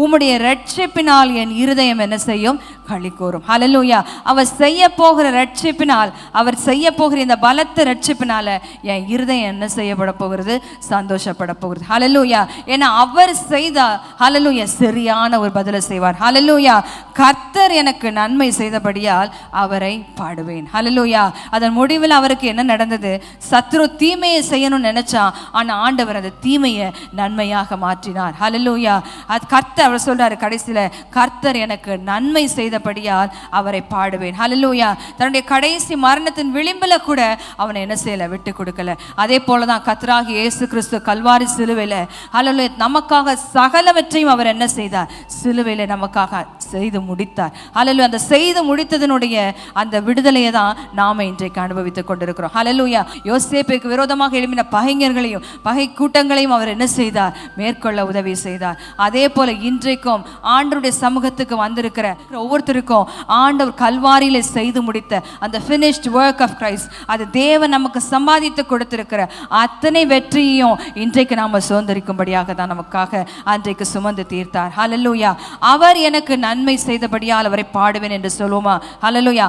உம்முடைய ரட்சிப்பினால் என் இருதயம் என்ன செய்யும்? களி கூறும். ஹல்லேலூயா. அவர் செய்ய போகிற ரட்சிப்பினால், அவர் செய்ய போகிற இந்த பலத்த ரட்சிப்பினால என் இருதயம் என்ன செய்யப்பட போகிறது? சந்தோஷப்பட போகிறது. ஹல்லேலூயா. ஏன்னா அவர் செய்தா ஹல்லேலூயா சரியான ஒரு பதிலை செய்வார். ஹல்லேலூயா. கர்த்தர் எனக்கு நன்மை செய்தபடியால் அவரை பாடுவேன். ஹல்லேலூயா. அதன் முடிவில் அவருக்கு என்ன நடந்தது? சத்ரு தீமையை செய்யணும்னு நினைச்சான், ஆனா ஆண்டவர் அந்த தீமையை நன்மையாக மாற்றினார். ஹல்லேலூயா. அது கர்த்தர், அவர் சொல்றாரு கடைசியில, கர்த்தர் எனக்கு நன்மை செய்தபடியால் அவரை பாடுவேன். ஹல்லேலூயா. தன்னுடைய கடைசி மரணத்தின் விளிம்பில கூட அவனை என்ன செய்யல? விட்டு கொடுக்கல. அதே போலதான் கர்த்தராகிய இயேசு கிறிஸ்து கல்வாரி சிலுவையில ஹல்லேலூயா நமக்காக சகலவற்றையும் அவர் என்ன செய்தார்? சிலுவையில நமக்காக செய்து முடித்தார். ஹல்லேலூயா. அந்த செய்து முடித்ததனுடைய அந்த விடுதலையை தான் நாம இன்றைக்கு அனுபவித்துக் கொண்டிருக்கிறோம். ஹல்லேலூயா. யோசேப்புக்கு விரோதமாக எழுப்பின பகைஞர்களையும் பகை கூட்டங்களையும் அவர் என்ன செய்தார்? மேற்கொள்ள உதவி செய்தார். அதே போல இன்றைக்கும் ஆண்டவருடைய சமூகத்துக்கு வந்திருக்கிற ஒவ்வொருத்தருக்கும் ஆண்டவர் கல்வாரியில செய்து முடித்த அந்த finished work of Christ, அது தேவன் நமக்கு சம்பாதித்து கொடுத்திருக்கிற அத்தனை வெற்றியையும் இன்றைக்கு நாம சுதந்திரிக்கும்படியாக தான் நமக்காக அன்றைக்கு சுமந்து தீர்த்தார். ஹல்லேலூயா. அவர் எனக்கு நன்மை செய்தபடியால் அவரை பாடுவேன் என்று சொல்லுவோமா? ஹல்லேலூயா.